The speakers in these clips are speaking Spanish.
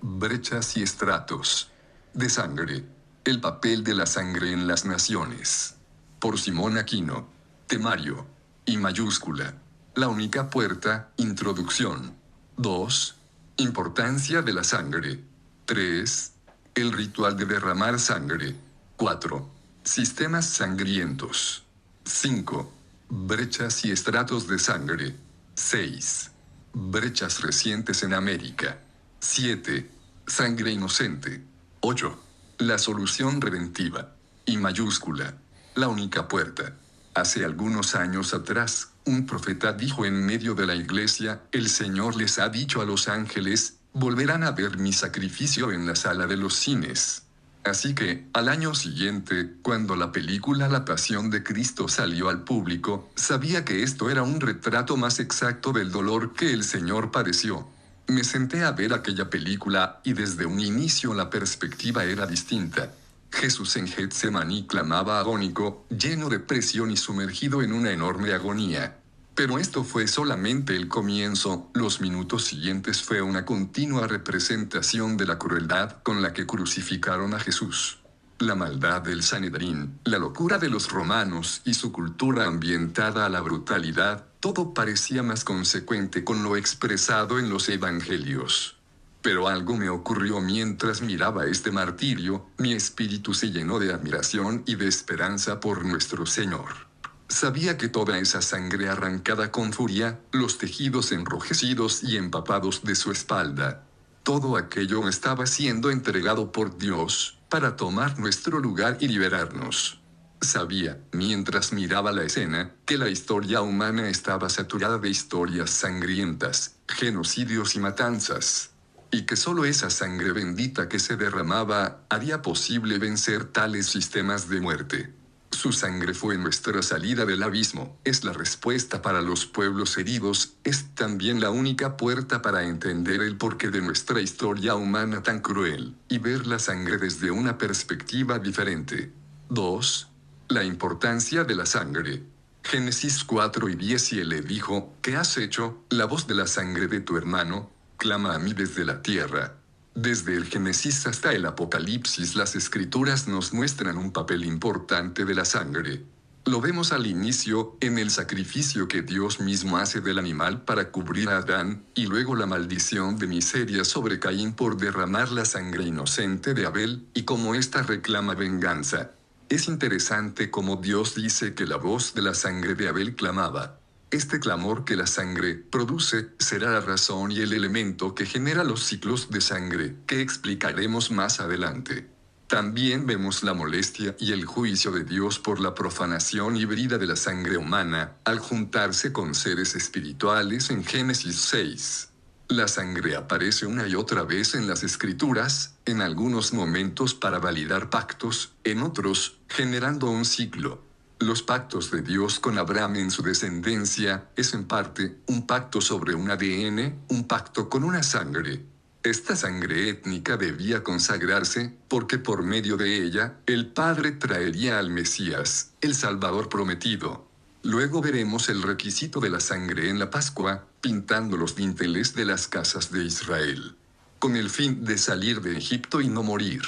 Brechas y estratos de sangre. El papel de la sangre en las naciones. Por Simón Aquino. Temario. I mayúscula. La única puerta. Introducción. 2. Importancia de la sangre. 3. El ritual de derramar sangre. 4. Sistemas sangrientos. 5. Brechas y estratos de sangre. 6. Brechas recientes en América. 7. Sangre inocente. 8. La solución redentiva. I mayúscula. La única puerta. Hace algunos años atrás, un profeta dijo en medio de la iglesia: el Señor les ha dicho a los ángeles, volverán a ver mi sacrificio en la sala de los cines. Así que, al año siguiente, cuando la película La Pasión de Cristo salió al público, sabía que esto era un retrato más exacto del dolor que el Señor padeció. Me senté a ver aquella película, y desde un inicio la perspectiva era distinta. Jesús en Getsemaní clamaba agónico, lleno de presión y sumergido en una enorme agonía. Pero esto fue solamente el comienzo. Los minutos siguientes fue una continua representación de la crueldad con la que crucificaron a Jesús. La maldad del Sanedrín, la locura de los romanos y su cultura ambientada a la brutalidad, todo parecía más consecuente con lo expresado en los evangelios. Pero algo me ocurrió mientras miraba este martirio. Mi espíritu se llenó de admiración y de esperanza por nuestro Señor. Sabía que toda esa sangre arrancada con furia, los tejidos enrojecidos y empapados de su espalda, todo aquello estaba siendo entregado por Dios, para tomar nuestro lugar y liberarnos. Sabía, mientras miraba la escena, que la historia humana estaba saturada de historias sangrientas, genocidios y matanzas. Y que solo esa sangre bendita que se derramaba haría posible vencer tales sistemas de muerte. Su sangre fue nuestra salida del abismo, es la respuesta para los pueblos heridos, es también la única puerta para entender el porqué de nuestra historia humana tan cruel, y ver la sangre desde una perspectiva diferente. 2. La importancia de la sangre. Génesis 4:10. Y él le dijo: ¿qué has hecho? La voz de la sangre de tu hermano clama a mí desde la tierra. Desde el Génesis hasta el Apocalipsis, las Escrituras nos muestran un papel importante de la sangre. Lo vemos al inicio, en el sacrificio que Dios mismo hace del animal para cubrir a Adán, y luego la maldición de miseria sobre Caín por derramar la sangre inocente de Abel, y cómo ésta reclama venganza. Es interesante cómo Dios dice que la voz de la sangre de Abel clamaba. Este clamor que la sangre produce será la razón y el elemento que genera los ciclos de sangre, que explicaremos más adelante. También vemos la molestia y el juicio de Dios por la profanación híbrida de la sangre humana, al juntarse con seres espirituales en Génesis 6. La sangre aparece una y otra vez en las Escrituras, en algunos momentos para validar pactos, en otros, generando un ciclo. Los pactos de Dios con Abraham en su descendencia es en parte un pacto sobre un ADN, un pacto con una sangre. Esta sangre étnica debía consagrarse, porque por medio de ella, el Padre traería al Mesías, el Salvador prometido. Luego veremos el requisito de la sangre en la Pascua, pintando los dinteles de las casas de Israel, con el fin de salir de Egipto y no morir.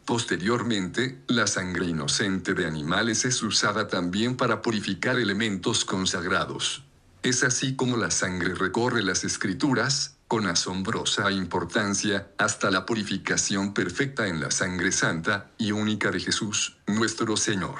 Posteriormente, la sangre inocente de animales es usada también para purificar elementos consagrados. Es así como la sangre recorre las Escrituras, con asombrosa importancia, hasta la purificación perfecta en la sangre santa y única de Jesús, nuestro Señor.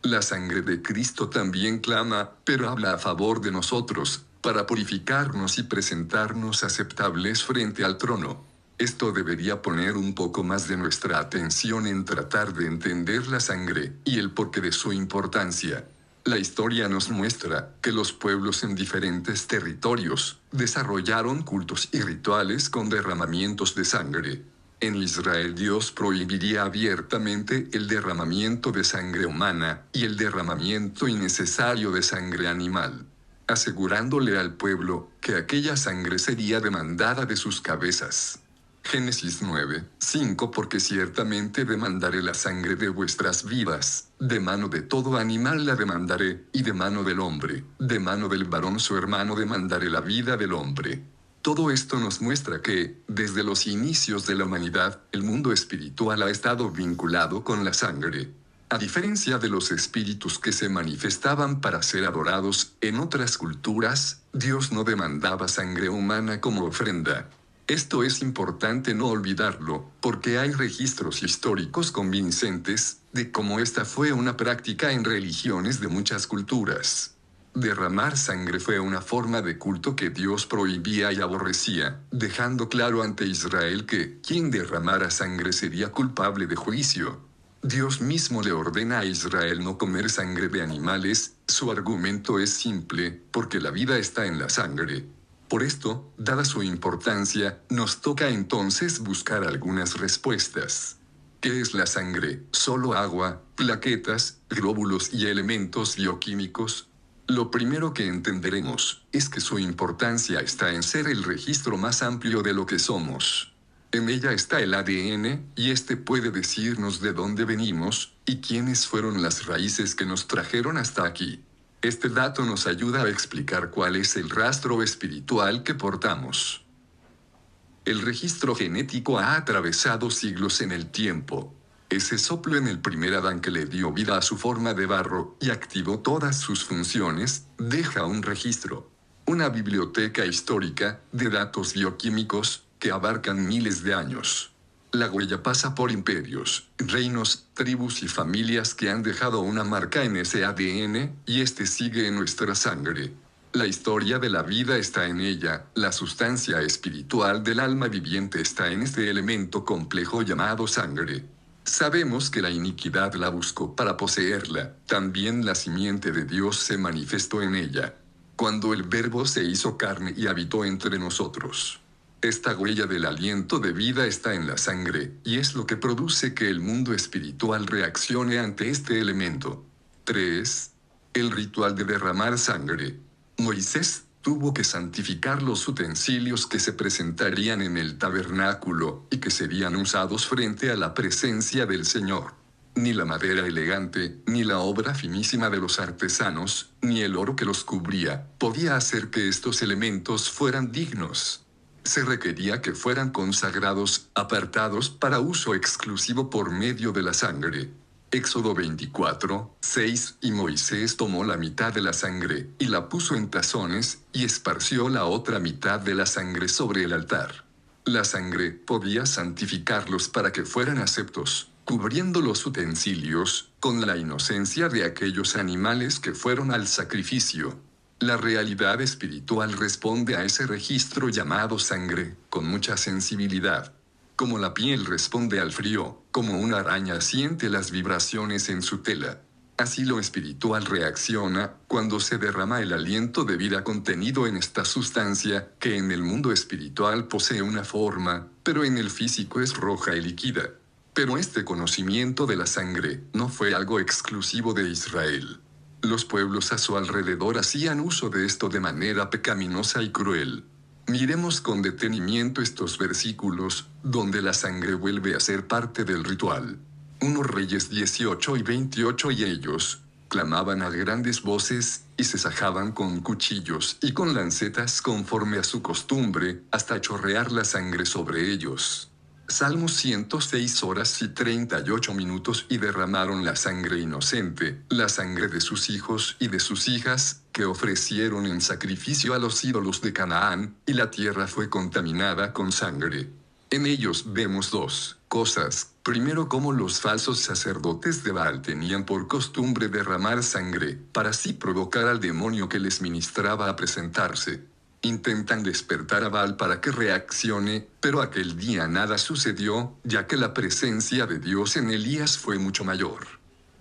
La sangre de Cristo también clama, pero habla a favor de nosotros, para purificarnos y presentarnos aceptables frente al trono. Esto debería poner un poco más de nuestra atención en tratar de entender la sangre y el porqué de su importancia. La historia nos muestra que los pueblos en diferentes territorios desarrollaron cultos y rituales con derramamientos de sangre. En Israel Dios prohibiría abiertamente el derramamiento de sangre humana y el derramamiento innecesario de sangre animal, asegurándole al pueblo que aquella sangre sería demandada de sus cabezas. Génesis 9:5. Porque ciertamente demandaré la sangre de vuestras vidas, de mano de todo animal la demandaré, y de mano del hombre, de mano del varón su hermano demandaré la vida del hombre. Todo esto nos muestra que, desde los inicios de la humanidad, el mundo espiritual ha estado vinculado con la sangre. A diferencia de los espíritus que se manifestaban para ser adorados en otras culturas, Dios no demandaba sangre humana como ofrenda. Esto es importante no olvidarlo, porque hay registros históricos convincentes de cómo esta fue una práctica en religiones de muchas culturas. Derramar sangre fue una forma de culto que Dios prohibía y aborrecía, dejando claro ante Israel que quien derramara sangre sería culpable de juicio. Dios mismo le ordena a Israel no comer sangre de animales. Su argumento es simple, porque la vida está en la sangre. Por esto, dada su importancia, nos toca entonces buscar algunas respuestas. ¿Qué es la sangre? ¿Solo agua, plaquetas, glóbulos y elementos bioquímicos? Lo primero que entenderemos es que su importancia está en ser el registro más amplio de lo que somos. En ella está el ADN, y este puede decirnos de dónde venimos, y quiénes fueron las raíces que nos trajeron hasta aquí. Este dato nos ayuda a explicar cuál es el rastro espiritual que portamos. El registro genético ha atravesado siglos en el tiempo. Ese soplo en el primer Adán que le dio vida a su forma de barro y activó todas sus funciones, deja un registro. Una biblioteca histórica de datos bioquímicos que abarcan miles de años. La huella pasa por imperios, reinos, tribus y familias que han dejado una marca en ese ADN, y este sigue en nuestra sangre. La historia de la vida está en ella, la sustancia espiritual del alma viviente está en este elemento complejo llamado sangre. Sabemos que la iniquidad la buscó para poseerla, también la simiente de Dios se manifestó en ella, cuando el Verbo se hizo carne y habitó entre nosotros. Esta huella del aliento de vida está en la sangre, y es lo que produce que el mundo espiritual reaccione ante este elemento. 3. El ritual de derramar sangre. Moisés tuvo que santificar los utensilios que se presentarían en el tabernáculo, y que serían usados frente a la presencia del Señor. Ni la madera elegante, ni la obra finísima de los artesanos, ni el oro que los cubría, podía hacer que estos elementos fueran dignos. Se requería que fueran consagrados, apartados para uso exclusivo por medio de la sangre. Éxodo 24, 6. Y Moisés tomó la mitad de la sangre, y la puso en tazones, y esparció la otra mitad de la sangre sobre el altar. La sangre podía santificarlos para que fueran aceptos, cubriendo los utensilios, con la inocencia de aquellos animales que fueron al sacrificio. La realidad espiritual responde a ese registro llamado sangre, con mucha sensibilidad. Como la piel responde al frío, como una araña siente las vibraciones en su tela. Así lo espiritual reacciona cuando se derrama el aliento de vida contenido en esta sustancia, que en el mundo espiritual posee una forma, pero en el físico es roja y líquida. Pero este conocimiento de la sangre no fue algo exclusivo de Israel. Los pueblos a su alrededor hacían uso de esto de manera pecaminosa y cruel. Miremos con detenimiento estos versículos, donde la sangre vuelve a ser parte del ritual. 1 Reyes 18 y 28. Y ellos clamaban a grandes voces, y se sajaban con cuchillos y con lancetas conforme a su costumbre, hasta chorrear la sangre sobre ellos. Salmos 106 horas y 38 minutos. Y derramaron la sangre inocente, la sangre de sus hijos y de sus hijas, que ofrecieron en sacrificio a los ídolos de Canaán, y la tierra fue contaminada con sangre. En ellos vemos dos cosas. Primero, cómo los falsos sacerdotes de Baal tenían por costumbre derramar sangre, para así provocar al demonio que les ministraba a presentarse. Intentan despertar a Baal para que reaccione, pero aquel día nada sucedió, ya que la presencia de Dios en Elías fue mucho mayor.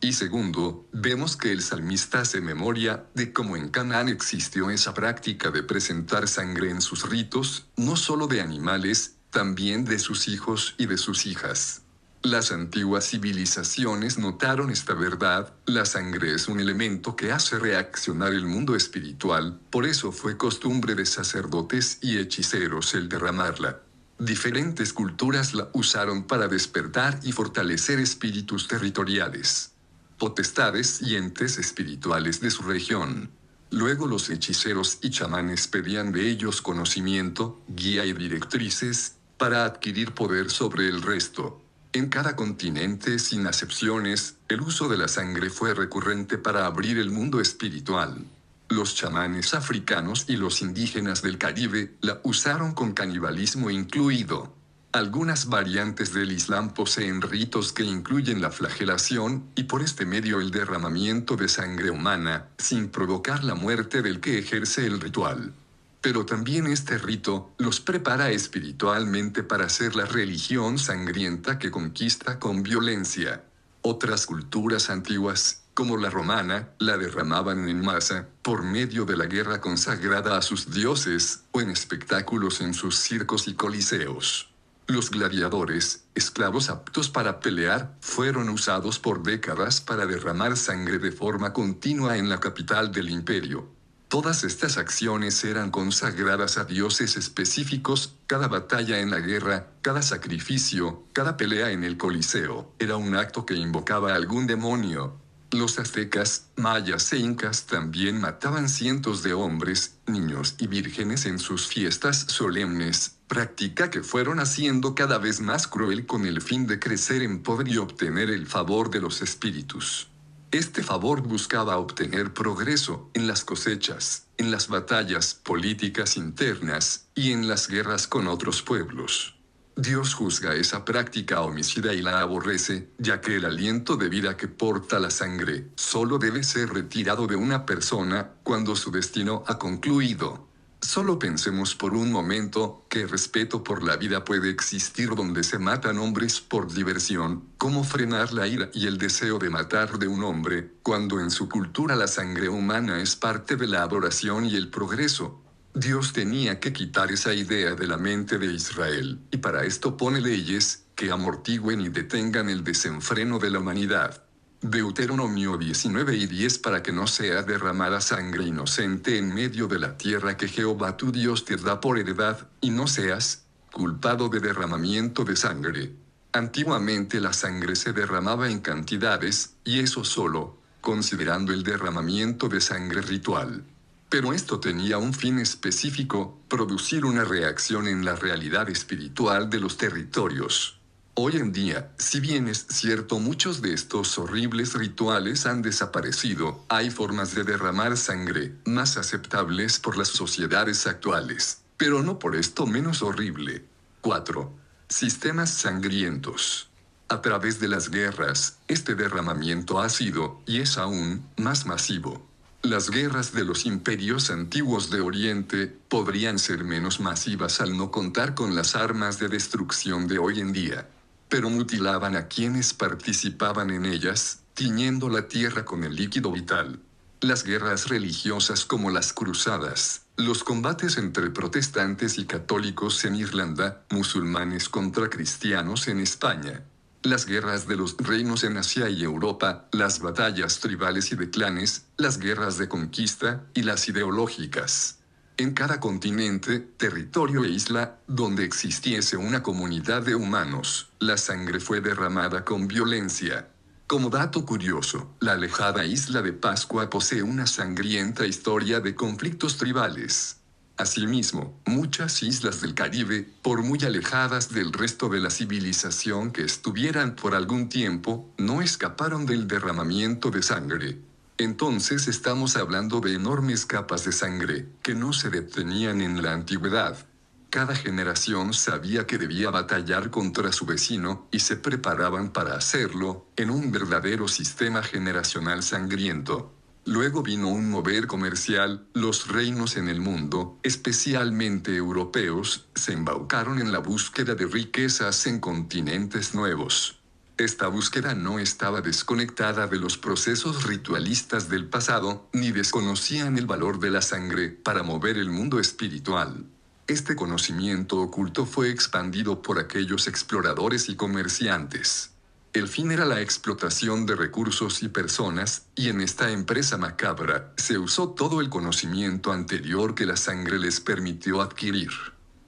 Y segundo, vemos que el salmista hace memoria de cómo en Canaán existió esa práctica de presentar sangre en sus ritos, no solo de animales, también de sus hijos y de sus hijas. Las antiguas civilizaciones notaron esta verdad: la sangre es un elemento que hace reaccionar el mundo espiritual, por eso fue costumbre de sacerdotes y hechiceros el derramarla. Diferentes culturas la usaron para despertar y fortalecer espíritus territoriales, potestades y entes espirituales de su región. Luego los hechiceros y chamanes pedían de ellos conocimiento, guía y directrices, para adquirir poder sobre el resto. En cada continente, sin acepciones, el uso de la sangre fue recurrente para abrir el mundo espiritual. Los chamanes africanos y los indígenas del Caribe la usaron con canibalismo incluido. Algunas variantes del Islam poseen ritos que incluyen la flagelación, y por este medio el derramamiento de sangre humana, sin provocar la muerte del que ejerce el ritual. Pero también este rito los prepara espiritualmente para ser la religión sangrienta que conquista con violencia. Otras culturas antiguas, como la romana, la derramaban en masa, por medio de la guerra consagrada a sus dioses, o en espectáculos en sus circos y coliseos. Los gladiadores, esclavos aptos para pelear, fueron usados por décadas para derramar sangre de forma continua en la capital del imperio. Todas estas acciones eran consagradas a dioses específicos. Cada batalla en la guerra, cada sacrificio, cada pelea en el coliseo, era un acto que invocaba a algún demonio. Los aztecas, mayas e incas también mataban cientos de hombres, niños y vírgenes en sus fiestas solemnes, práctica que fueron haciendo cada vez más cruel con el fin de crecer en poder y obtener el favor de los espíritus. Este favor buscaba obtener progreso en las cosechas, en las batallas políticas internas y en las guerras con otros pueblos. Dios juzga esa práctica homicida y la aborrece, ya que el aliento de vida que porta la sangre solo debe ser retirado de una persona cuando su destino ha concluido. Solo pensemos por un momento que el respeto por la vida puede existir donde se matan hombres por diversión. ¿Cómo frenar la ira y el deseo de matar de un hombre, cuando en su cultura la sangre humana es parte de la adoración y el progreso? Dios tenía que quitar esa idea de la mente de Israel, y para esto pone leyes que amortigüen y detengan el desenfreno de la humanidad. Deuteronomio 19:10 para que no sea derramada sangre inocente en medio de la tierra que Jehová tu Dios te da por heredad, y no seas culpado de derramamiento de sangre. Antiguamente la sangre se derramaba en cantidades, y eso solo, considerando el derramamiento de sangre ritual. Pero esto tenía un fin específico: producir una reacción en la realidad espiritual de los territorios. Hoy en día, si bien es cierto muchos de estos horribles rituales han desaparecido, hay formas de derramar sangre más aceptables por las sociedades actuales, pero no por esto menos horrible. 4. Sistemas sangrientos. A través de las guerras, este derramamiento ha sido, y es aún, más masivo. Las guerras de los imperios antiguos de Oriente podrían ser menos masivas al no contar con las armas de destrucción de hoy en día, pero mutilaban a quienes participaban en ellas, tiñendo la tierra con el líquido vital. Las guerras religiosas como las cruzadas, los combates entre protestantes y católicos en Irlanda, musulmanes contra cristianos en España, las guerras de los reinos en Asia y Europa, las batallas tribales y de clanes, las guerras de conquista y las ideológicas. En cada continente, territorio e isla, donde existiese una comunidad de humanos, la sangre fue derramada con violencia. Como dato curioso, la alejada isla de Pascua posee una sangrienta historia de conflictos tribales. Asimismo, muchas islas del Caribe, por muy alejadas del resto de la civilización que estuvieran por algún tiempo, no escaparon del derramamiento de sangre. Entonces estamos hablando de enormes capas de sangre, que no se detenían en la antigüedad. Cada generación sabía que debía batallar contra su vecino, y se preparaban para hacerlo, en un verdadero sistema generacional sangriento. Luego vino un mover comercial. Los reinos en el mundo, especialmente europeos, se embaucaron en la búsqueda de riquezas en continentes nuevos. Esta búsqueda no estaba desconectada de los procesos ritualistas del pasado, ni desconocían el valor de la sangre para mover el mundo espiritual. Este conocimiento oculto fue expandido por aquellos exploradores y comerciantes. El fin era la explotación de recursos y personas, y en esta empresa macabra se usó todo el conocimiento anterior que la sangre les permitió adquirir.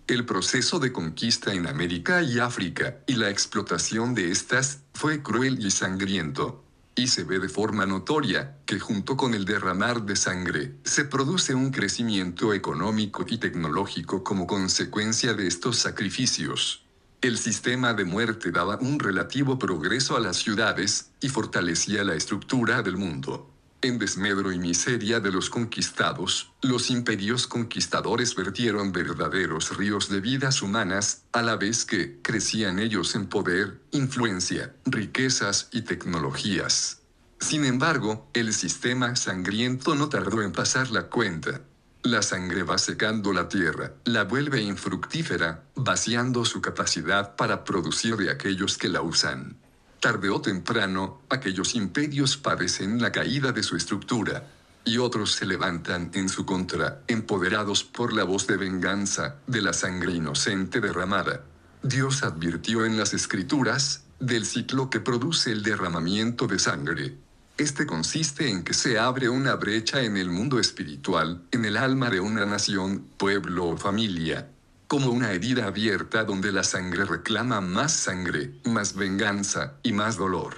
El proceso de conquista en América y África, y la explotación de estas, fue cruel y sangriento. Y se ve de forma notoria que junto con el derramar de sangre, se produce un crecimiento económico y tecnológico como consecuencia de estos sacrificios. El sistema de muerte daba un relativo progreso a las ciudades y fortalecía la estructura del mundo. En desmedro y miseria de los conquistados, los imperios conquistadores vertieron verdaderos ríos de vidas humanas, a la vez que crecían ellos en poder, influencia, riquezas y tecnologías. Sin embargo, el sistema sangriento no tardó en pasar la cuenta. La sangre va secando la tierra, la vuelve infructífera, vaciando su capacidad para producir de aquellos que la usan. Tarde o temprano, aquellos imperios padecen la caída de su estructura, y otros se levantan en su contra, empoderados por la voz de venganza, de la sangre inocente derramada. Dios advirtió en las Escrituras, del ciclo que produce el derramamiento de sangre. Este consiste en que se abre una brecha en el mundo espiritual, en el alma de una nación, pueblo o familia, como una herida abierta donde la sangre reclama más sangre, más venganza y más dolor.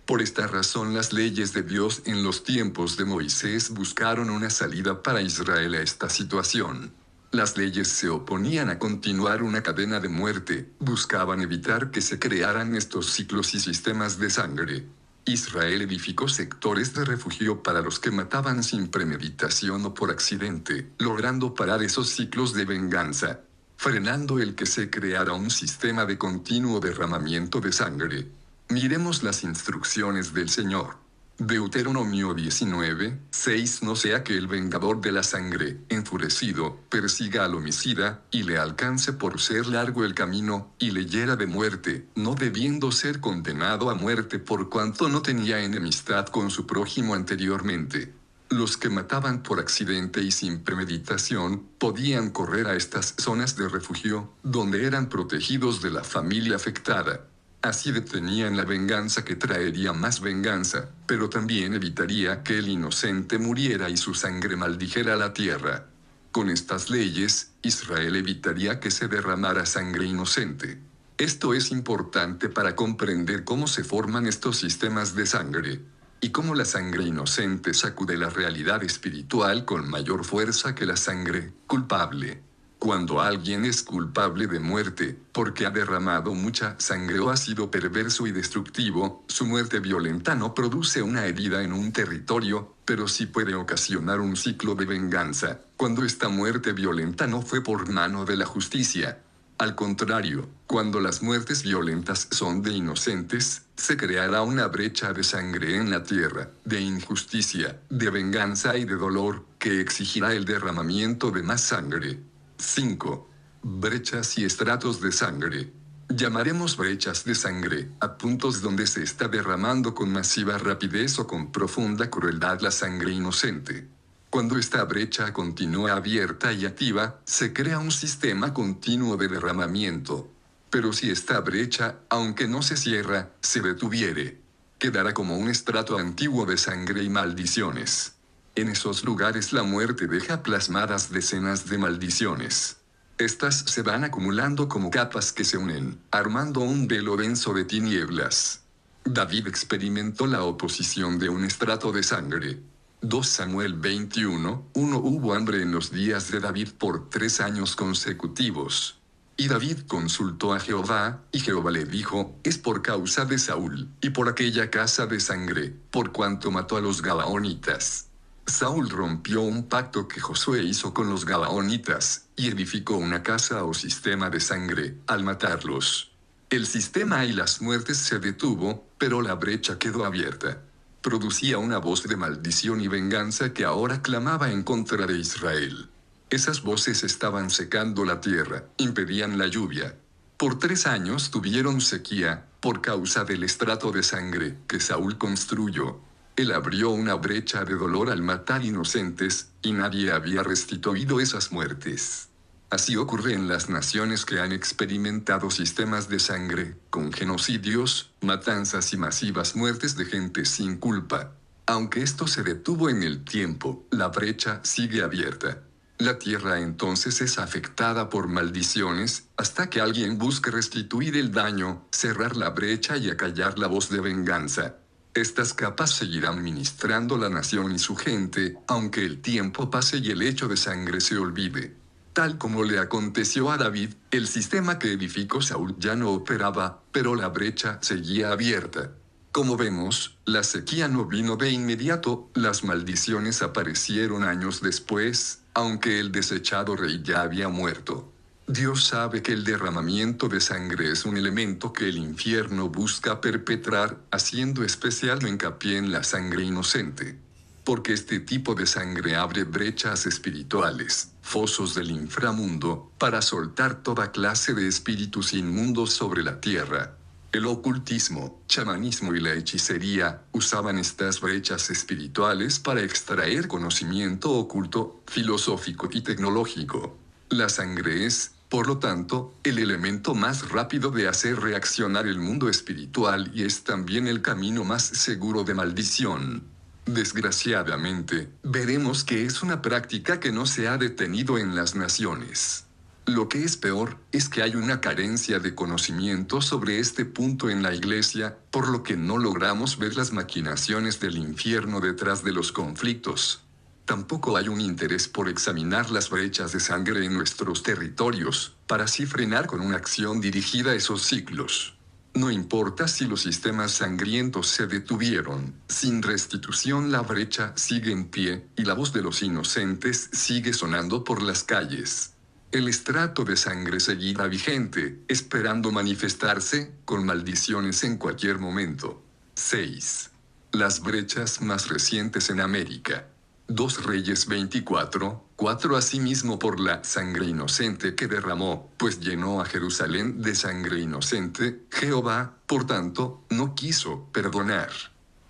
Por esta razón las leyes de Dios en los tiempos de Moisés buscaron una salida para Israel a esta situación. Las leyes se oponían a continuar una cadena de muerte, buscaban evitar que se crearan estos ciclos y sistemas de sangre. Israel edificó sectores de refugio para los que mataban sin premeditación o por accidente, logrando parar esos ciclos de venganza, frenando el que se creara un sistema de continuo derramamiento de sangre. Miremos las instrucciones del Señor. Deuteronomio 19:6. No sea que el vengador de la sangre, enfurecido, persiga al homicida, y le alcance por ser largo el camino, y le hiera de muerte, no debiendo ser condenado a muerte por cuanto no tenía enemistad con su prójimo anteriormente. Los que mataban por accidente y sin premeditación, podían correr a estas zonas de refugio, donde eran protegidos de la familia afectada. Así detenían la venganza que traería más venganza, pero también evitaría que el inocente muriera y su sangre maldijera la tierra. Con estas leyes, Israel evitaría que se derramara sangre inocente. Esto es importante para comprender cómo se forman estos sistemas de sangre, y cómo la sangre inocente sacude la realidad espiritual con mayor fuerza que la sangre culpable. Cuando alguien es culpable de muerte, porque ha derramado mucha sangre o ha sido perverso y destructivo, su muerte violenta no produce una herida en un territorio, pero sí puede ocasionar un ciclo de venganza, cuando esta muerte violenta no fue por mano de la justicia. Al contrario, cuando las muertes violentas son de inocentes, se creará una brecha de sangre en la tierra, de injusticia, de venganza y de dolor, que exigirá el derramamiento de más sangre. 5. Brechas y estratos de sangre. Llamaremos brechas de sangre a puntos donde se está derramando con masiva rapidez o con profunda crueldad la sangre inocente. Cuando esta brecha continúa abierta y activa, se crea un sistema continuo de derramamiento. Pero si esta brecha, aunque no se cierra, se detuviere, quedará como un estrato antiguo de sangre y maldiciones. En esos lugares la muerte deja plasmadas decenas de maldiciones. Estas se van acumulando como capas que se unen, armando un velo denso de tinieblas. David experimentó la oposición de un estrato de sangre. 2 Samuel 21:1. Hubo hambre en los días de David por 3 años consecutivos. Y David consultó a Jehová, y Jehová le dijo: es por causa de Saúl, y por aquella casa de sangre, por cuanto mató a los gabaonitas. Saúl rompió un pacto que Josué hizo con los gabaonitas, y edificó una casa o sistema de sangre, al matarlos. El sistema y las muertes se detuvo, pero la brecha quedó abierta. Producía una voz de maldición y venganza que ahora clamaba en contra de Israel. Esas voces estaban secando la tierra, impedían la lluvia. Por 3 años tuvieron sequía, por causa del estrato de sangre que Saúl construyó. Él abrió una brecha de dolor al matar inocentes, y nadie había restituido esas muertes. Así ocurre en las naciones que han experimentado sistemas de sangre, con genocidios, matanzas y masivas muertes de gente sin culpa. Aunque esto se detuvo en el tiempo, la brecha sigue abierta. La tierra entonces es afectada por maldiciones, hasta que alguien busque restituir el daño, cerrar la brecha y acallar la voz de venganza. Estas capas seguirán ministrando la nación y su gente, aunque el tiempo pase y el hecho de sangre se olvide. Tal como le aconteció a David, el sistema que edificó Saúl ya no operaba, pero la brecha seguía abierta. Como vemos, la sequía no vino de inmediato, las maldiciones aparecieron años después, aunque el desechado rey ya había muerto. Dios sabe que el derramamiento de sangre es un elemento que el infierno busca perpetrar, haciendo especial hincapié en la sangre inocente. Porque este tipo de sangre abre brechas espirituales, fosos del inframundo, para soltar toda clase de espíritus inmundos sobre la tierra. El ocultismo, chamanismo y la hechicería usaban estas brechas espirituales para extraer conocimiento oculto, filosófico y tecnológico. La sangre es, por lo tanto, el elemento más rápido de hacer reaccionar el mundo espiritual y es también el camino más seguro de maldición. Desgraciadamente, veremos que es una práctica que no se ha detenido en las naciones. Lo que es peor, es que hay una carencia de conocimiento sobre este punto en la Iglesia, por lo que no logramos ver las maquinaciones del infierno detrás de los conflictos. Tampoco hay un interés por examinar las brechas de sangre en nuestros territorios, para así frenar con una acción dirigida esos ciclos. No importa si los sistemas sangrientos se detuvieron, sin restitución la brecha sigue en pie, y la voz de los inocentes sigue sonando por las calles. El estrato de sangre seguirá vigente, esperando manifestarse, con maldiciones en cualquier momento. 6. Las brechas más recientes en América. 2 Reyes 24:4 Asimismo por la sangre inocente que derramó, pues llenó a Jerusalén de sangre inocente, Jehová, por tanto, no quiso perdonar.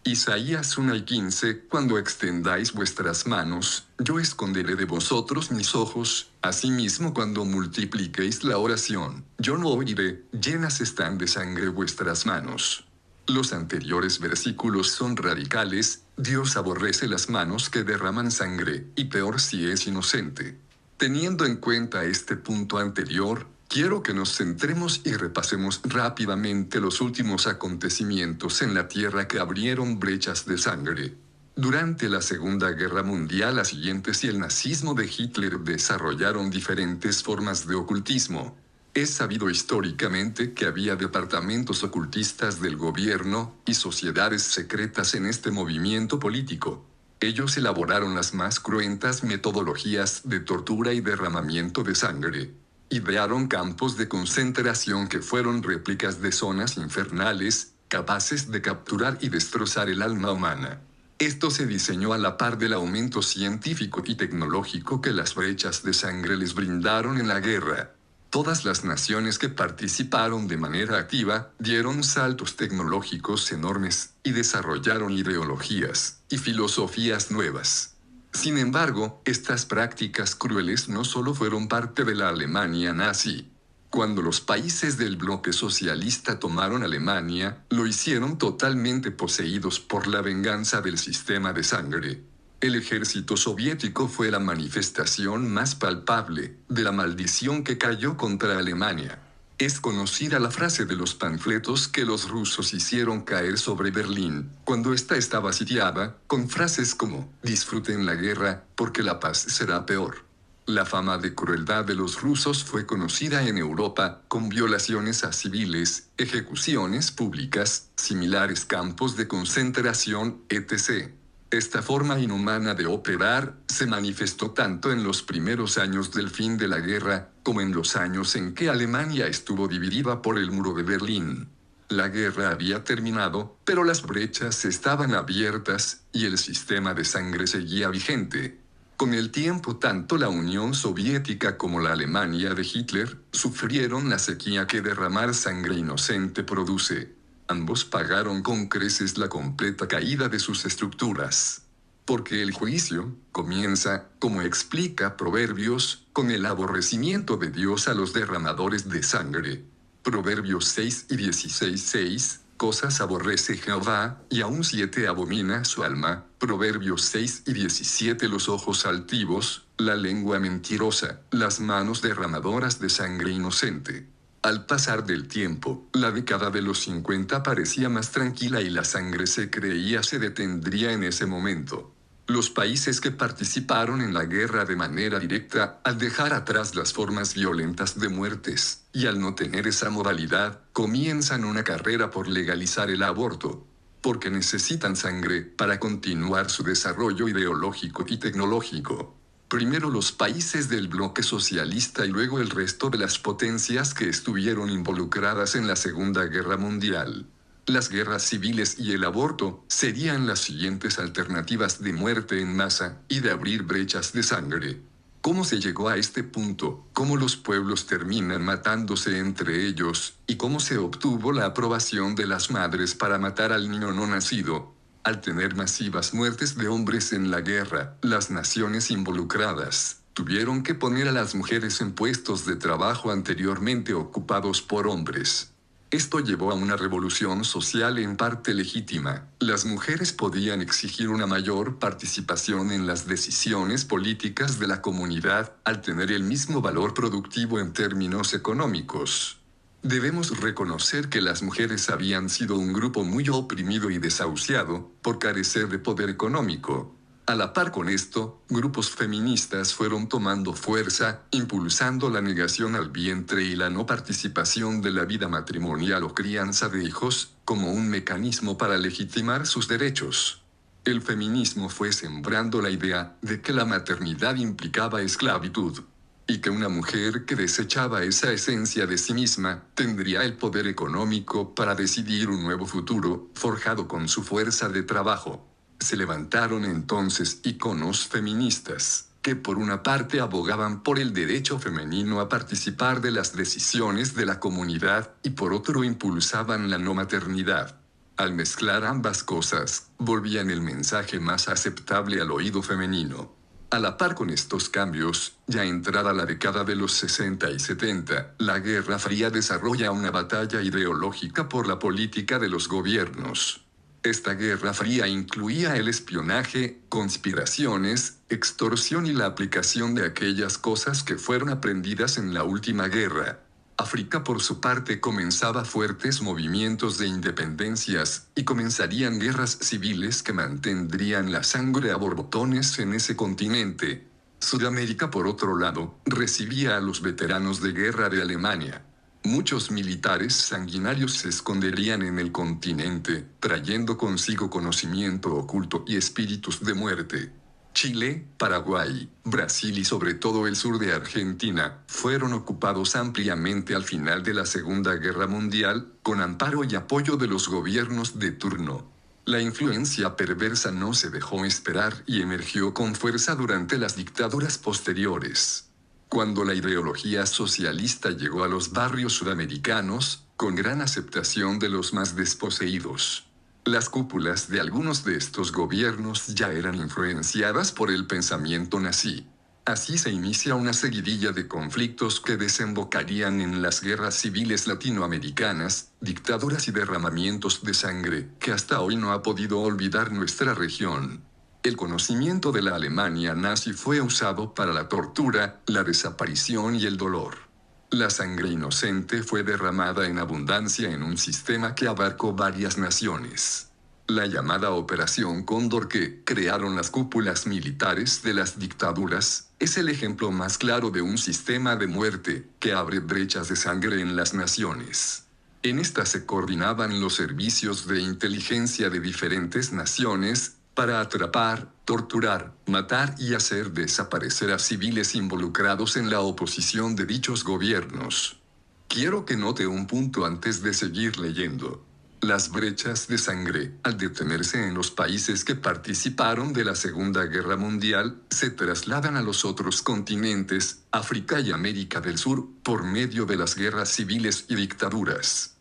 Isaías 1:15 Cuando extendáis vuestras manos, yo esconderé de vosotros mis ojos, asimismo cuando multipliquéis la oración, yo no oiré, llenas están de sangre vuestras manos. Los anteriores versículos son radicales, Dios aborrece las manos que derraman sangre, y peor si es inocente. Teniendo en cuenta este punto anterior, quiero que nos centremos y repasemos rápidamente los últimos acontecimientos en la tierra que abrieron brechas de sangre. Durante la Segunda Guerra Mundial las siguientes y el nazismo de Hitler desarrollaron diferentes formas de ocultismo. Es sabido históricamente que había departamentos ocultistas del gobierno y sociedades secretas en este movimiento político. Ellos elaboraron las más cruentas metodologías de tortura y derramamiento de sangre. Idearon campos de concentración que fueron réplicas de zonas infernales, capaces de capturar y destrozar el alma humana. Esto se diseñó a la par del aumento científico y tecnológico que las brechas de sangre les brindaron en la guerra. Todas las naciones que participaron de manera activa dieron saltos tecnológicos enormes y desarrollaron ideologías y filosofías nuevas. Sin embargo, estas prácticas crueles no solo fueron parte de la Alemania nazi. Cuando los países del bloque socialista tomaron Alemania, lo hicieron totalmente poseídos por la venganza del sistema de sangre. El ejército soviético fue la manifestación más palpable de la maldición que cayó contra Alemania. Es conocida la frase de los panfletos que los rusos hicieron caer sobre Berlín, cuando ésta estaba sitiada, con frases como, disfruten la guerra, porque la paz será peor. La fama de crueldad de los rusos fue conocida en Europa, con violaciones a civiles, ejecuciones públicas, similares campos de concentración, etc. Esta forma inhumana de operar se manifestó tanto en los primeros años del fin de la guerra, como en los años en que Alemania estuvo dividida por el muro de Berlín. La guerra había terminado, pero las brechas estaban abiertas, y el sistema de sangre seguía vigente. Con el tiempo tanto la Unión Soviética como la Alemania de Hitler sufrieron la sequía que derramar sangre inocente produce. Ambos pagaron con creces la completa caída de sus estructuras. Porque el juicio comienza, como explica Proverbios, con el aborrecimiento de Dios a los derramadores de sangre. Proverbios 6 y 16:6, cosas aborrece Jehová, y aun 7 abomina su alma. Proverbios 6 y 17 los ojos altivos, la lengua mentirosa, las manos derramadoras de sangre inocente. Al pasar del tiempo, la década de los 50 parecía más tranquila y la sangre se creía se detendría en ese momento. Los países que participaron en la guerra de manera directa, al dejar atrás las formas violentas de muertes, y al no tener esa modalidad, comienzan una carrera por legalizar el aborto. Porque necesitan sangre para continuar su desarrollo ideológico y tecnológico. Primero los países del bloque socialista y luego el resto de las potencias que estuvieron involucradas en la Segunda Guerra Mundial. Las guerras civiles y el aborto serían las siguientes alternativas de muerte en masa y de abrir brechas de sangre. ¿Cómo se llegó a este punto? ¿Cómo los pueblos terminan matándose entre ellos? ¿Y cómo se obtuvo la aprobación de las madres para matar al niño no nacido? Al tener masivas muertes de hombres en la guerra, las naciones involucradas tuvieron que poner a las mujeres en puestos de trabajo anteriormente ocupados por hombres. Esto llevó a una revolución social en parte legítima. Las mujeres podían exigir una mayor participación en las decisiones políticas de la comunidad, al tener el mismo valor productivo en términos económicos. Debemos reconocer que las mujeres habían sido un grupo muy oprimido y desahuciado, por carecer de poder económico. A la par con esto, grupos feministas fueron tomando fuerza, impulsando la negación al vientre y la no participación de la vida matrimonial o crianza de hijos, como un mecanismo para legitimar sus derechos. El feminismo fue sembrando la idea de que la maternidad implicaba esclavitud, y que una mujer que desechaba esa esencia de sí misma, tendría el poder económico para decidir un nuevo futuro, forjado con su fuerza de trabajo. Se levantaron entonces íconos feministas, que por una parte abogaban por el derecho femenino a participar de las decisiones de la comunidad, y por otro impulsaban la no maternidad. Al mezclar ambas cosas, volvían el mensaje más aceptable al oído femenino. A la par con estos cambios, ya entrada la década de los 60 y 70, la Guerra Fría desarrolla una batalla ideológica por la política de los gobiernos. Esta Guerra Fría incluía el espionaje, conspiraciones, extorsión y la aplicación de aquellas cosas que fueron aprendidas en la última guerra. África por su parte comenzaba fuertes movimientos de independencias, y comenzarían guerras civiles que mantendrían la sangre a borbotones en ese continente. Sudamérica por otro lado, recibía a los veteranos de guerra de Alemania. Muchos militares sanguinarios se esconderían en el continente, trayendo consigo conocimiento oculto y espíritus de muerte. Chile, Paraguay, Brasil y sobre todo el sur de Argentina, fueron ocupados ampliamente al final de la Segunda Guerra Mundial, con amparo y apoyo de los gobiernos de turno. La influencia perversa no se dejó esperar y emergió con fuerza durante las dictaduras posteriores. Cuando la ideología socialista llegó a los barrios sudamericanos, con gran aceptación de los más desposeídos. Las cúpulas de algunos de estos gobiernos ya eran influenciadas por el pensamiento nazi. Así se inicia una seguidilla de conflictos que desembocarían en las guerras civiles latinoamericanas, dictaduras y derramamientos de sangre, que hasta hoy no ha podido olvidar nuestra región. El conocimiento de la Alemania nazi fue usado para la tortura, la desaparición y el dolor. La sangre inocente fue derramada en abundancia en un sistema que abarcó varias naciones. La llamada Operación Cóndor que crearon las cúpulas militares de las dictaduras, es el ejemplo más claro de un sistema de muerte que abre brechas de sangre en las naciones. En esta se coordinaban los servicios de inteligencia de diferentes naciones, para atrapar, torturar, matar y hacer desaparecer a civiles involucrados en la oposición de dichos gobiernos. Quiero que note un punto antes de seguir leyendo. Las brechas de sangre, al detenerse en los países que participaron de la Segunda Guerra Mundial, se trasladan a los otros continentes, África y América del Sur, por medio de las guerras civiles y dictaduras.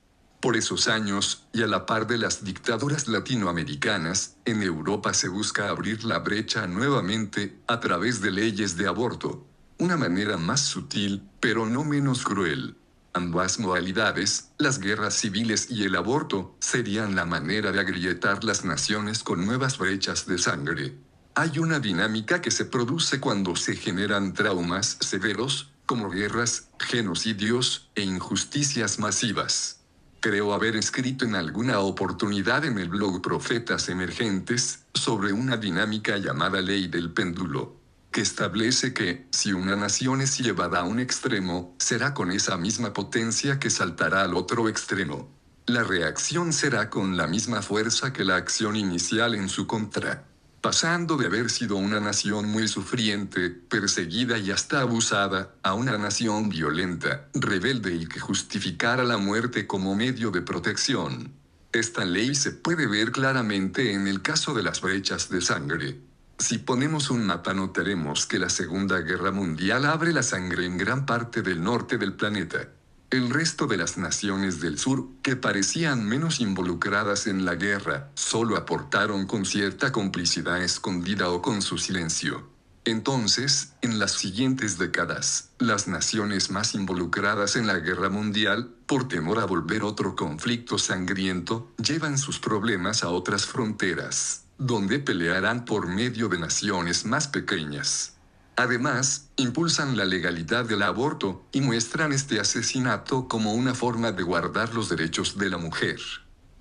Por esos años, y a la par de las dictaduras latinoamericanas, en Europa se busca abrir la brecha nuevamente, a través de leyes de aborto. Una manera más sutil, pero no menos cruel. Ambas modalidades, las guerras civiles y el aborto, serían la manera de agrietar las naciones con nuevas brechas de sangre. Hay una dinámica que se produce cuando se generan traumas severos, como guerras, genocidios e injusticias masivas. Creo haber escrito en alguna oportunidad en el blog Profetas Emergentes, sobre una dinámica llamada ley del péndulo, que establece que, si una nación es llevada a un extremo, será con esa misma potencia que saltará al otro extremo. La reacción será con la misma fuerza que la acción inicial en su contra, pasando de haber sido una nación muy sufriente, perseguida y hasta abusada, a una nación violenta, rebelde y que justificara la muerte como medio de protección. Esta ley se puede ver claramente en el caso de las brechas de sangre. Si ponemos un mapa notaremos que la Segunda Guerra Mundial abre la sangre en gran parte del norte del planeta. El resto de las naciones del sur, que parecían menos involucradas en la guerra, solo aportaron con cierta complicidad escondida o con su silencio. Entonces, en las siguientes décadas, las naciones más involucradas en la guerra mundial, por temor a volver otro conflicto sangriento, llevan sus problemas a otras fronteras, donde pelearán por medio de naciones más pequeñas. Además, impulsan la legalidad del aborto, y muestran este asesinato como una forma de guardar los derechos de la mujer.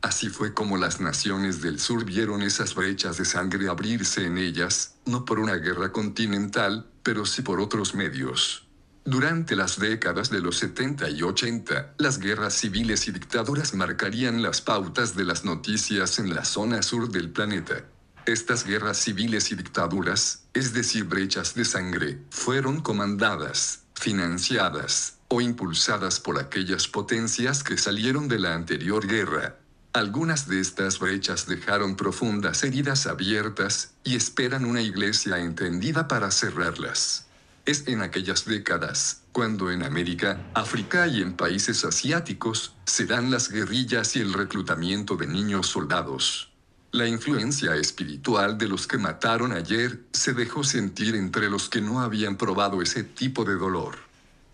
Así fue como las naciones del sur vieron esas brechas de sangre abrirse en ellas, no por una guerra continental, pero sí por otros medios. Durante las décadas de los 70 y 80, las guerras civiles y dictaduras marcarían las pautas de las noticias en la zona sur del planeta. Estas guerras civiles y dictaduras, es decir, brechas de sangre, fueron comandadas, financiadas o impulsadas por aquellas potencias que salieron de la anterior guerra. Algunas de estas brechas dejaron profundas heridas abiertas y esperan una iglesia entendida para cerrarlas. Es en aquellas décadas, cuando en América, África y en países asiáticos, se dan las guerrillas y el reclutamiento de niños soldados. La influencia espiritual de los que mataron ayer se dejó sentir entre los que no habían probado ese tipo de dolor.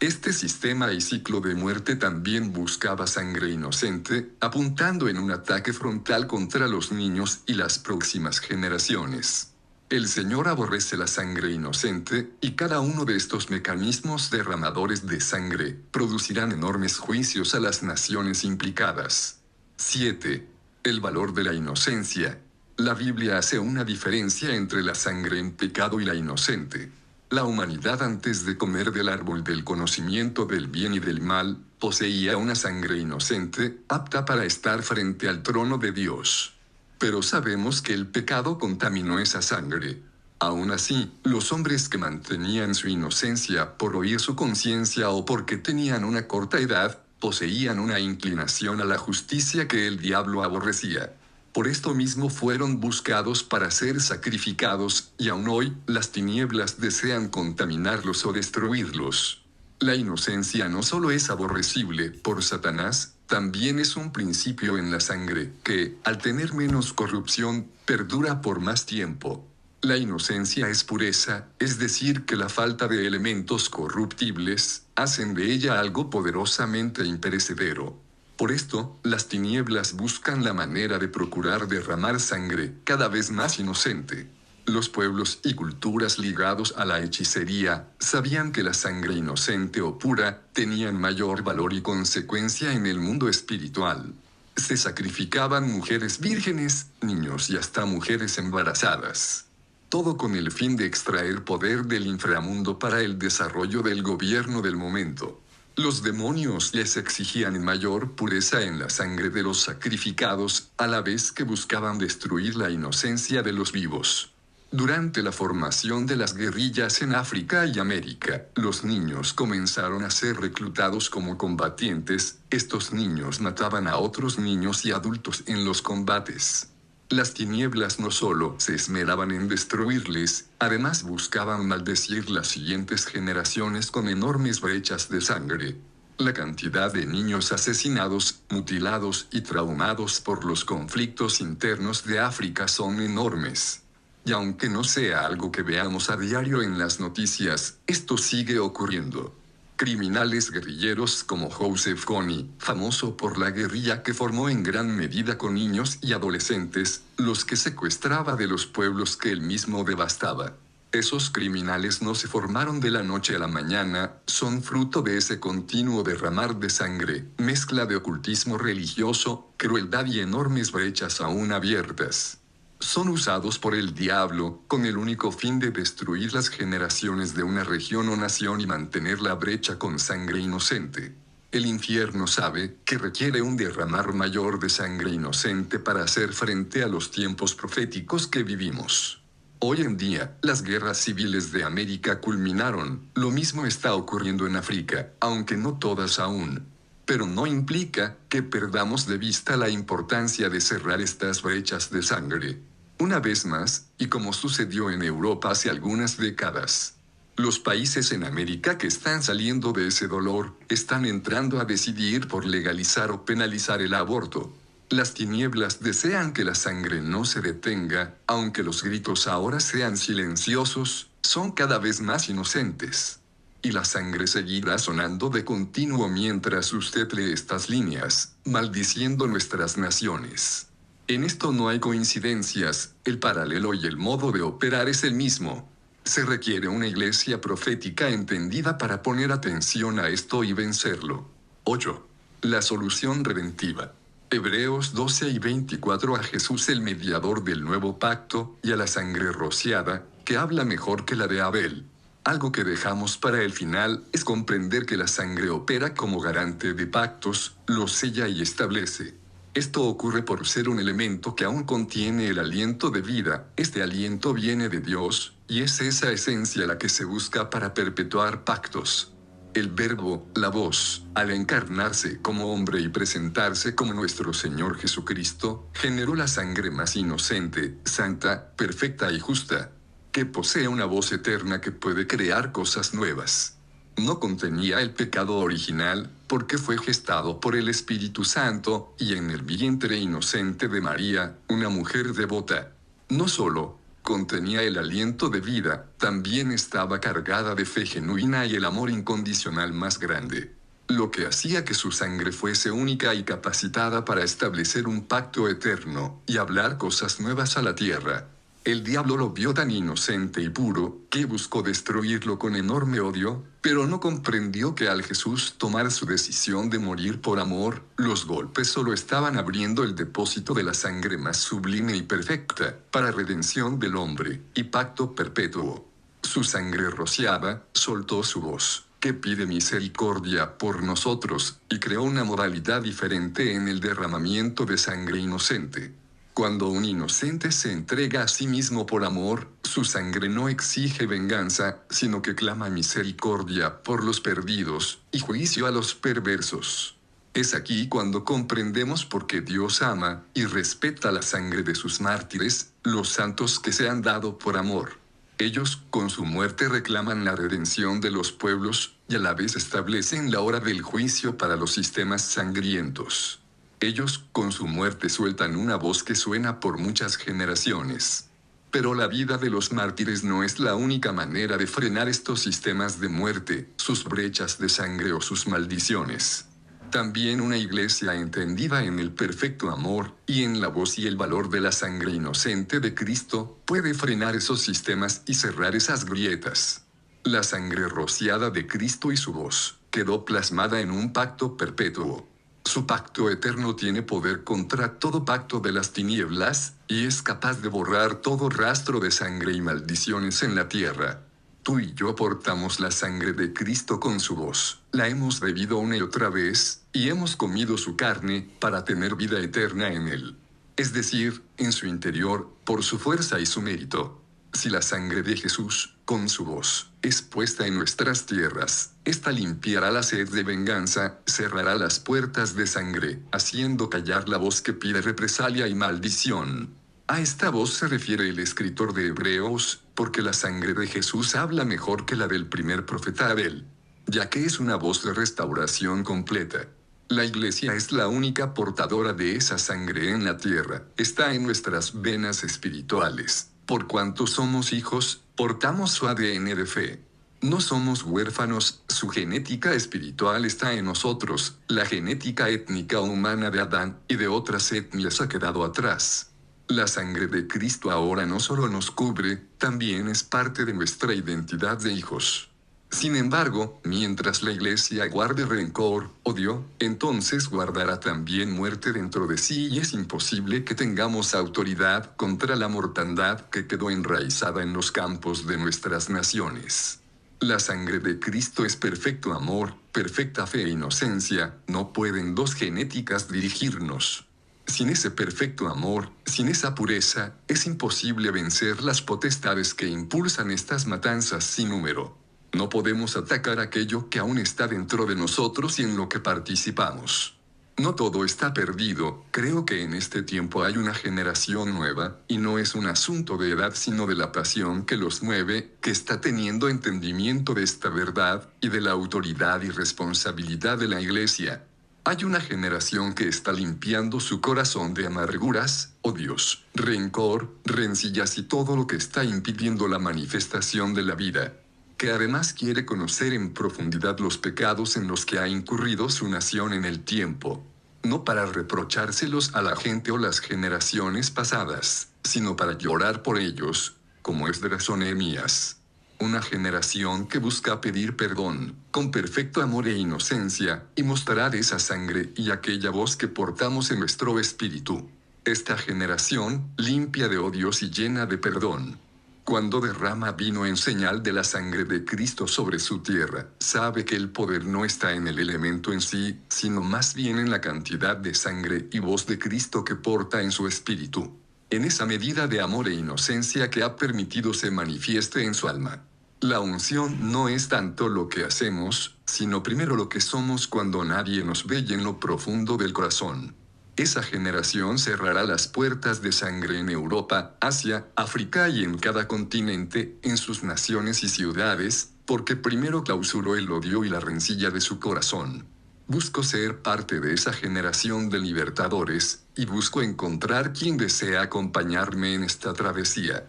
Este sistema y ciclo de muerte también buscaba sangre inocente, apuntando en un ataque frontal contra los niños y las próximas generaciones. El Señor aborrece la sangre inocente, y cada uno de estos mecanismos derramadores de sangre producirán enormes juicios a las naciones implicadas. 7. El valor de la inocencia. La Biblia hace una diferencia entre la sangre en pecado y la inocente. La humanidad, antes de comer del árbol del conocimiento del bien y del mal, poseía una sangre inocente, apta para estar frente al trono de Dios. Pero sabemos que el pecado contaminó esa sangre. Aún así, los hombres que mantenían su inocencia por oír su conciencia o porque tenían una corta edad, poseían una inclinación a la justicia que el diablo aborrecía. Por esto mismo fueron buscados para ser sacrificados, y aún hoy, las tinieblas desean contaminarlos o destruirlos. La inocencia no solo es aborrecible por Satanás, también es un principio en la sangre, que, al tener menos corrupción, perdura por más tiempo. La inocencia es pureza, es decir, que la falta de elementos corruptibles hacen de ella algo poderosamente imperecedero. Por esto, las tinieblas buscan la manera de procurar derramar sangre cada vez más inocente. Los pueblos y culturas ligados a la hechicería sabían que la sangre inocente o pura tenían mayor valor y consecuencia en el mundo espiritual. Se sacrificaban mujeres vírgenes, niños y hasta mujeres embarazadas. Todo con el fin de extraer poder del inframundo para el desarrollo del gobierno del momento. Los demonios les exigían mayor pureza en la sangre de los sacrificados, a la vez que buscaban destruir la inocencia de los vivos. Durante la formación de las guerrillas en África y América, los niños comenzaron a ser reclutados como combatientes. Estos niños mataban a otros niños y adultos en los combates. Las tinieblas no solo se esmeraban en destruirles, además buscaban maldecir las siguientes generaciones con enormes brechas de sangre. La cantidad de niños asesinados, mutilados y traumados por los conflictos internos de África son enormes. Y aunque no sea algo que veamos a diario en las noticias, esto sigue ocurriendo. Criminales guerrilleros como Joseph Kony, famoso por la guerrilla que formó en gran medida con niños y adolescentes, los que secuestraba de los pueblos que él mismo devastaba. Esos criminales no se formaron de la noche a la mañana, son fruto de ese continuo derramar de sangre, mezcla de ocultismo religioso, crueldad y enormes brechas aún abiertas. Son usados por el diablo, con el único fin de destruir las generaciones de una región o nación y mantener la brecha con sangre inocente. El infierno sabe que requiere un derramar mayor de sangre inocente para hacer frente a los tiempos proféticos que vivimos. Hoy en día, las guerras civiles de América culminaron, lo mismo está ocurriendo en África, aunque no todas aún. Pero no implica que perdamos de vista la importancia de cerrar estas brechas de sangre. Una vez más, y como sucedió en Europa hace algunas décadas, los países en América que están saliendo de ese dolor, están entrando a decidir por legalizar o penalizar el aborto. Las tinieblas desean que la sangre no se detenga, aunque los gritos ahora sean silenciosos, son cada vez más inocentes. Y la sangre seguirá sonando de continuo mientras usted lee estas líneas, maldiciendo nuestras naciones. En esto no hay coincidencias, el paralelo y el modo de operar es el mismo. Se requiere una iglesia profética entendida para poner atención a esto y vencerlo. 8. La solución redentiva. Hebreos 12 y 24 a Jesús el mediador del nuevo pacto, y a la sangre rociada, que habla mejor que la de Abel. Algo que dejamos para el final es comprender que la sangre opera como garante de pactos, los sella y establece. Esto ocurre por ser un elemento que aún contiene el aliento de vida, este aliento viene de Dios, y es esa esencia la que se busca para perpetuar pactos. El Verbo, la voz, al encarnarse como hombre y presentarse como nuestro Señor Jesucristo, generó la sangre más inocente, santa, perfecta y justa, que posee una voz eterna que puede crear cosas nuevas. No contenía el pecado original, porque fue gestado por el Espíritu Santo, y en el vientre inocente de María, una mujer devota. No solo contenía el aliento de vida, también estaba cargada de fe genuina y el amor incondicional más grande. Lo que hacía que su sangre fuese única y capacitada para establecer un pacto eterno, y hablar cosas nuevas a la tierra. El diablo lo vio tan inocente y puro, que buscó destruirlo con enorme odio, pero no comprendió que al Jesús tomar su decisión de morir por amor, los golpes solo estaban abriendo el depósito de la sangre más sublime y perfecta, para redención del hombre, y pacto perpetuo. Su sangre rociada, soltó su voz, que pide misericordia por nosotros, y creó una modalidad diferente en el derramamiento de sangre inocente. Cuando un inocente se entrega a sí mismo por amor, su sangre no exige venganza, sino que clama misericordia por los perdidos, y juicio a los perversos. Es aquí cuando comprendemos por qué Dios ama y respeta la sangre de sus mártires, los santos que se han dado por amor. Ellos, con su muerte, reclaman la redención de los pueblos, y a la vez establecen la hora del juicio para los sistemas sangrientos. Ellos, con su muerte, sueltan una voz que suena por muchas generaciones. Pero la vida de los mártires no es la única manera de frenar estos sistemas de muerte, sus brechas de sangre o sus maldiciones. También una iglesia entendida en el perfecto amor, y en la voz y el valor de la sangre inocente de Cristo, puede frenar esos sistemas y cerrar esas grietas. La sangre rociada de Cristo y su voz, quedó plasmada en un pacto perpetuo. Su pacto eterno tiene poder contra todo pacto de las tinieblas, y es capaz de borrar todo rastro de sangre y maldiciones en la tierra. Tú y yo portamos la sangre de Cristo con su voz, la hemos bebido una y otra vez, y hemos comido su carne, para tener vida eterna en él. Es decir, en su interior, por su fuerza y su mérito. Si la sangre de Jesús, con su voz, es puesta en nuestras tierras, esta limpiará la sed de venganza, cerrará las puertas de sangre, haciendo callar la voz que pide represalia y maldición. A esta voz se refiere el escritor de Hebreos, porque la sangre de Jesús habla mejor que la del primer profeta Abel, ya que es una voz de restauración completa. La iglesia es la única portadora de esa sangre en la tierra, está en nuestras venas espirituales. Por cuanto somos hijos, portamos su ADN de fe. No somos huérfanos, su genética espiritual está en nosotros, la genética étnica humana de Adán y de otras etnias ha quedado atrás. La sangre de Cristo ahora no solo nos cubre, también es parte de nuestra identidad de hijos. Sin embargo, mientras la Iglesia guarde rencor, odio, entonces guardará también muerte dentro de sí y es imposible que tengamos autoridad contra la mortandad que quedó enraizada en los campos de nuestras naciones. La sangre de Cristo es perfecto amor, perfecta fe e inocencia, no pueden dos genéticas dirigirnos. Sin ese perfecto amor, sin esa pureza, es imposible vencer las potestades que impulsan estas matanzas sin número. No podemos atacar aquello que aún está dentro de nosotros y en lo que participamos. No todo está perdido, creo que en este tiempo hay una generación nueva, y no es un asunto de edad sino de la pasión que los mueve, que está teniendo entendimiento de esta verdad, y de la autoridad y responsabilidad de la Iglesia. Hay una generación que está limpiando su corazón de amarguras, odios, rencor, rencillas y todo lo que está impidiendo la manifestación de la vida, que además quiere conocer en profundidad los pecados en los que ha incurrido su nación en el tiempo, no para reprochárselos a la gente o las generaciones pasadas, sino para llorar por ellos, como Esdras o Nehemías. Una generación que busca pedir perdón, con perfecto amor e inocencia, y mostrar esa sangre y aquella voz que portamos en nuestro espíritu. Esta generación, limpia de odios y llena de perdón, cuando derrama vino en señal de la sangre de Cristo sobre su tierra, sabe que el poder no está en el elemento en sí, sino más bien en la cantidad de sangre y voz de Cristo que porta en su espíritu, en esa medida de amor e inocencia que ha permitido se manifieste en su alma. La unción no es tanto lo que hacemos, sino primero lo que somos cuando nadie nos ve y en lo profundo del corazón. Esa generación cerrará las puertas de sangre en Europa, Asia, África y en cada continente, en sus naciones y ciudades, porque primero clausuró el odio y la rencilla de su corazón. Busco ser parte de esa generación de libertadores, y busco encontrar quien desea acompañarme en esta travesía.